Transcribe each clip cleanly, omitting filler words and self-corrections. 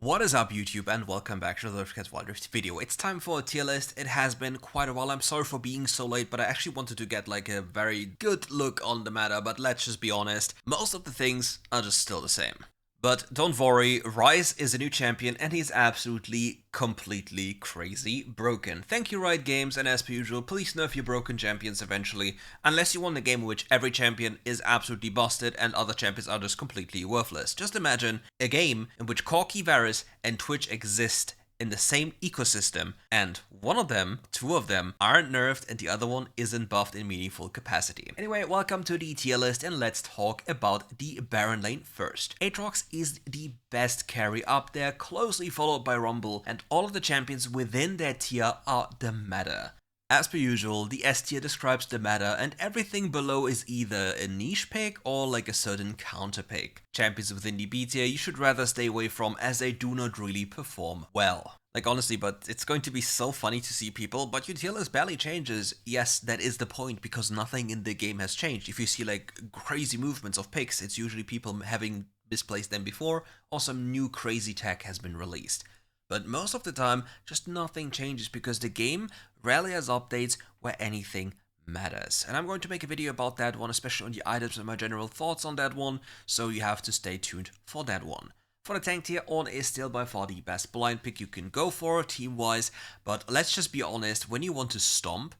What is up, YouTube, and welcome back to the WildRift video. It's time for a tier list. It has been quite a while. I'm sorry for being so late, but I actually wanted to get like a very good look on the meta, but let's just be honest, most of the things are just still the same. But don't worry, Ryze is a new champion and he's absolutely, completely crazy broken. Thank you, Riot Games, and as per usual, please nerf your broken champions eventually, unless you want a game in which every champion is absolutely busted and other champions are just completely worthless. Just imagine a game in which Corki, Varus, and Twitch exist in the same ecosystem, and one of them, two of them, aren't nerfed and the other one isn't buffed in meaningful capacity. Anyway, welcome to the tier list and let's talk about the Baron lane first. Aatrox is the best carry up there, closely followed by Rumble, and all of the champions within that tier are the meta. As per usual, the S tier describes the meta, and everything below is either a niche pick or like a certain counter pick. Champions within the B tier you should rather stay away from as they do not really perform well. Like honestly, but it's going to be so funny to see people, but your tier list barely changes. Yes, that is the point, because nothing in the game has changed. If you see like crazy movements of picks, it's usually people having misplaced them before, or some new crazy tech has been released. But most of the time, just nothing changes because the game rarely has updates where anything matters. And I'm going to make a video about that one, especially on the items and my general thoughts on that one, so you have to stay tuned for that one. For the tank tier, Ornn is still by far the best blind pick you can go for team-wise, but let's just be honest, when you want to stomp,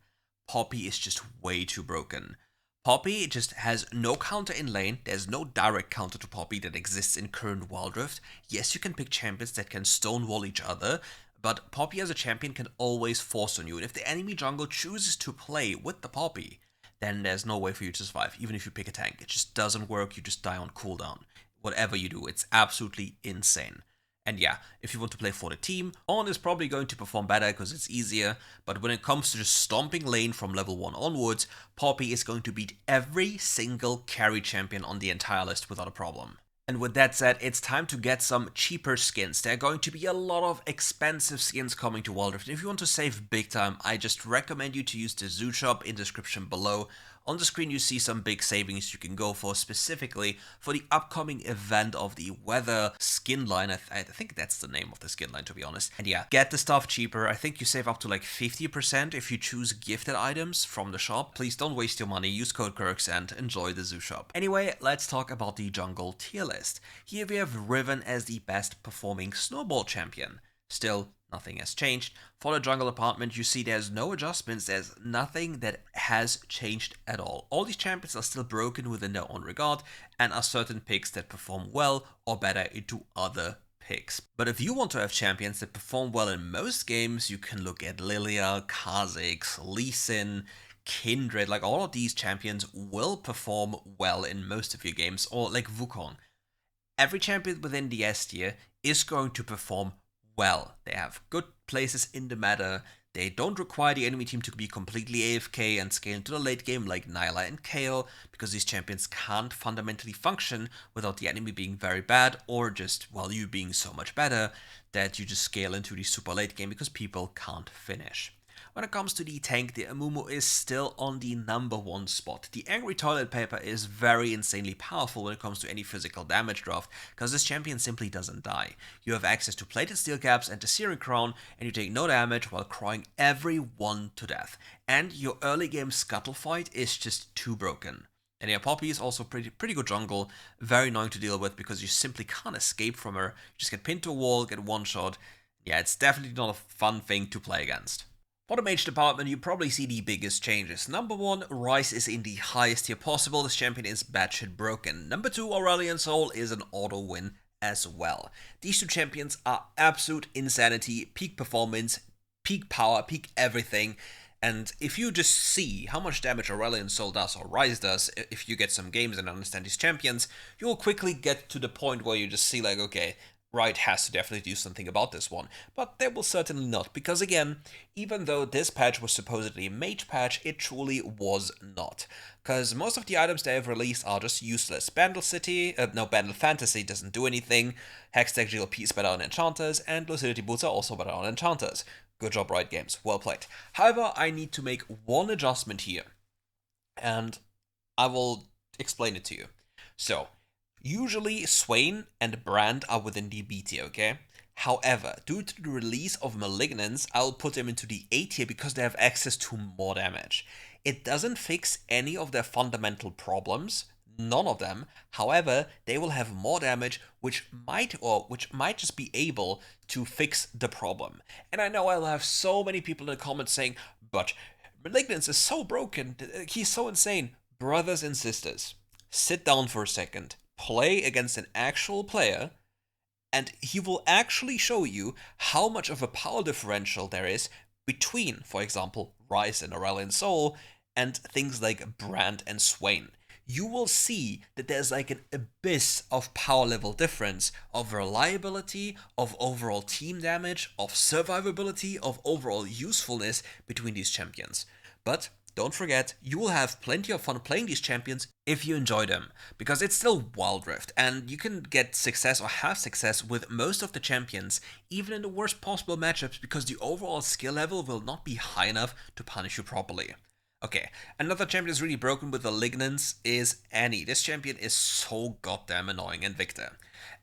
Poppy is just way too broken. Poppy just has no counter in lane, there's no direct counter to Poppy that exists in current WildRift. Yes, you can pick champions that can stonewall each other, but Poppy as a champion can always force on you, and if the enemy jungle chooses to play with the Poppy, then there's no way for you to survive, even if you pick a tank. It just doesn't work, you just die on cooldown. Whatever you do, it's absolutely insane. And yeah, if you want to play for the team, Ornn is probably going to perform better because it's easier, but when it comes to just stomping lane from level 1 onwards, Poppy is going to beat every single carry champion on the entire list without a problem. And with that said, it's time to get some cheaper skins. There are going to be a lot of expensive skins coming to WildRift. If you want to save big time, I just recommend you to use the Zoo Shop in description below. On the screen you see some big savings you can go for, specifically for the upcoming event of the Weather skin line. I think that's the name of the skin line, to be honest. And yeah, get the stuff cheaper. I think you save up to like 50% if you choose gifted items from the shop. Please don't waste your money, use code KERKS and enjoy the Zoo Shop. Anyway, let's talk about the jungle tier list. Here we have Riven as the best performing snowball champion. Still, nothing has changed. For the jungle department, you see there's no adjustments, there's nothing that has changed at all. All these champions are still broken within their own regard, and are certain picks that perform well or better into other picks. But if you want to have champions that perform well in most games, you can look at Lilia, Kha'Zix, Lee Sin, Kindred. Like all of these champions will perform well in most of your games, or like Wukong. Every champion within the S tier is going to perform well. They have good places in the meta, they don't require the enemy team to be completely AFK and scale into the late game like Nyla and Kayle, because these champions can't fundamentally function without the enemy being very bad, or just, well, you being so much better that you just scale into the super late game because people can't finish. When it comes to the tank, the Amumu is still on the #1 spot. The Angry Toilet Paper is very insanely powerful when it comes to any physical damage draft, because this champion simply doesn't die. You have access to plated steel caps and the Searing Crown, and you take no damage while crying everyone to death. And your early game scuttle fight is just too broken. And yeah, Poppy is also pretty good jungle, very annoying to deal with because you simply can't escape from her. You just get pinned to a wall, get one shot. Yeah, it's definitely not a fun thing to play against. For the mage department, you probably see the biggest changes. Number 1, Ryze is in the highest tier possible. This champion is batshit broken. Number 2, Aurelion Sol is an auto win as well. These two champions are absolute insanity, peak performance, peak power, peak everything. And if you just see how much damage Aurelion Sol does or Ryze does, if you get some games and understand these champions, you'll quickly get to the point where you just see like, okay, Riot has to definitely do something about this one, but they will certainly not, because again, even though this patch was supposedly a mage patch, it truly was not. Because most of the items they have released are just useless. Bandle Fantasy doesn't do anything, Hextech GLP is better on Enchanters, and Lucidity Boots are also better on Enchanters. Good job, Riot Games, well played. However, I need to make one adjustment here, and I will explain it to you. So, usually Swain and Brand are within the B tier, okay? However, due to the release of Malignants, I'll put them into the A tier because they have access to more damage. It doesn't fix any of their fundamental problems, none of them. However, they will have more damage, which might just be able to fix the problem. And I know I'll have so many people in the comments saying, but Malignance is so broken, he's so insane. Brothers and sisters, sit down for a second, play against an actual player, and he will actually show you how much of a power differential there is between, for example, Ryze and Aurelion Sol, and things like Brand and Swain. You will see that there's like an abyss of power level difference, of reliability, of overall team damage, of survivability, of overall usefulness between these champions. But don't forget, you will have plenty of fun playing these champions if you enjoy them, because it's still WildRift, and you can get success or have success with most of the champions, even in the worst possible matchups, because the overall skill level will not be high enough to punish you properly. Okay, another champion is really broken with the Malignants is Annie. This champion is so goddamn annoying in Victor.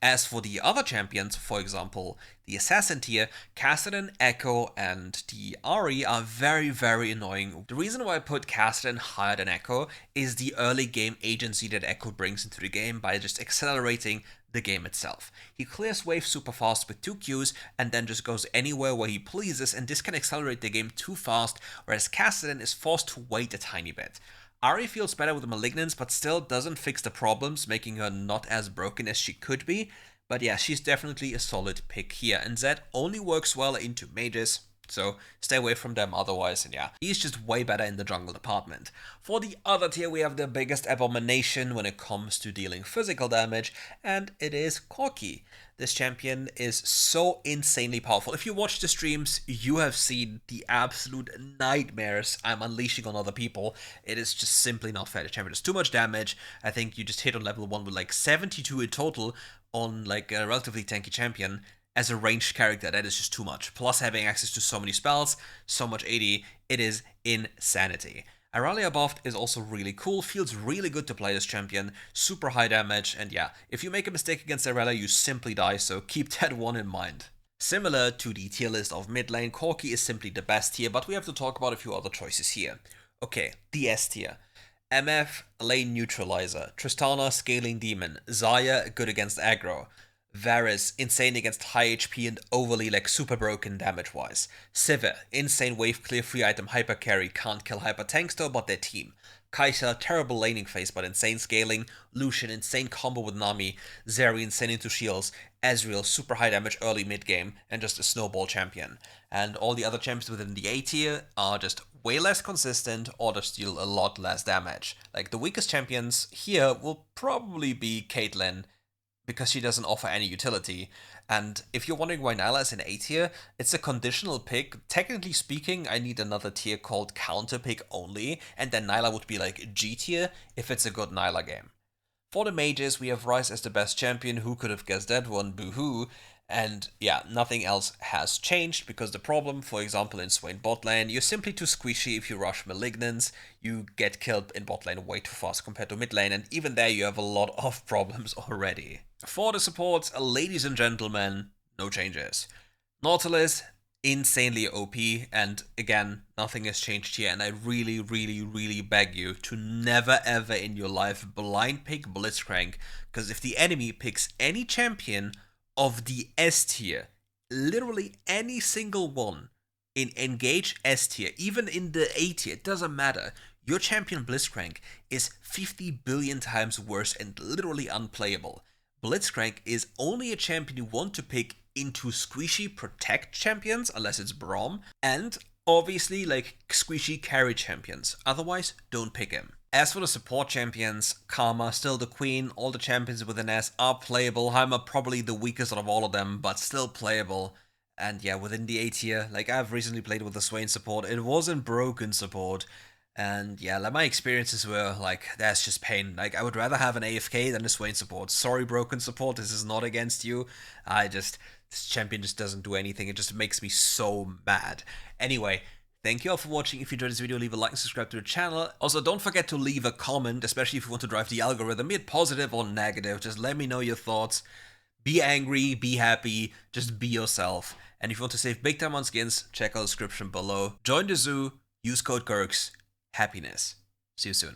As for the other champions, for example, the Assassin tier, Kassadin, Echo, and the Ahri are very, very annoying. The reason why I put Kassadin higher than Echo is the early game agency that Echo brings into the game by just accelerating the game itself. He clears waves super fast with 2 Qs and then just goes anywhere where he pleases, and this can accelerate the game too fast, whereas Kassadin is forced to wait a tiny bit. Ahri feels better with the Malignants, but still doesn't fix the problems, making her not as broken as she could be. But yeah, she's definitely a solid pick here, and Zed only works well into mages, so stay away from them otherwise, and yeah, he's just way better in the jungle department. For the other tier, we have the biggest abomination when it comes to dealing physical damage, and it is Corki. This champion is so insanely powerful. If you watch the streams, you have seen the absolute nightmares I'm unleashing on other people. It is just simply not fair. The champion does too much damage. I think you just hit on level 1 with like 72 in total on like a relatively tanky champion. As a ranged character, that is just too much. Plus having access to so many spells, so much AD, it is insanity. Irelia buffed is also really cool, feels really good to play this champion, super high damage, and yeah, if you make a mistake against Irelia, you simply die, so keep that one in mind. Similar to the tier list of mid lane, Corki is simply the best tier, but we have to talk about a few other choices here. Okay, the S tier. MF, lane neutralizer, Tristana, scaling demon, Zarya, good against aggro, Varus, insane against high HP and overly like super broken damage wise. Sivir, insane wave clear free item hyper carry, can't kill hyper tanks though but their team. Kai'Sa, terrible laning phase but insane scaling. Lucian, insane combo with Nami. Zeri, insane into shields. Ezreal, super high damage early mid game and just a snowball champion. And all the other champions within the A tier are just way less consistent or just deal a lot less damage. Like the weakest champions here will probably be Caitlyn, because she doesn't offer any utility. And if you're wondering why Nyla is in A tier, it's a conditional pick. Technically speaking, I need another tier called counter pick only, and then Nyla would be like G tier if it's a good Nyla game. For the mages, we have Ryze as the best champion. Who could have guessed that one? Boo-hoo. And yeah, nothing else has changed, because the problem, for example, in Swain bot lane, you're simply too squishy if you rush Malignants. You get killed in bot lane way too fast compared to mid lane, and even there you have a lot of problems already. For the supports, ladies and gentlemen, no changes. Nautilus, insanely OP, and again, nothing has changed here, and I really, really, really beg you to never ever in your life blind pick Blitzcrank, because if the enemy picks any champion of the S tier, literally any single one in Engage S tier, even in the A tier, it doesn't matter. Your champion Blitzcrank is 50 billion times worse and literally unplayable. Blitzcrank is only a champion you want to pick into squishy protect champions, unless it's Braum, and obviously like squishy carry champions. Otherwise, don't pick him. As for the support champions, Karma, still the queen, all the champions with an S are playable. Heimer probably the weakest out of all of them, but still playable. And yeah, within the A tier, like I've recently played with the Swain support, it wasn't broken support. And yeah, like my experiences were like, that's just pain. Like I would rather have an AFK than a Swain support. Sorry, broken support, this is not against you. This champion just doesn't do anything. It just makes me so mad. Anyway, thank you all for watching. If you enjoyed this video, leave a like and subscribe to the channel. Also, don't forget to leave a comment, especially if you want to drive the algorithm, be it positive or negative. Just let me know your thoughts. Be angry, be happy, just be yourself. And if you want to save big time on skins, check out the description below. Join the zoo, use code GURKS. Happiness. See you soon.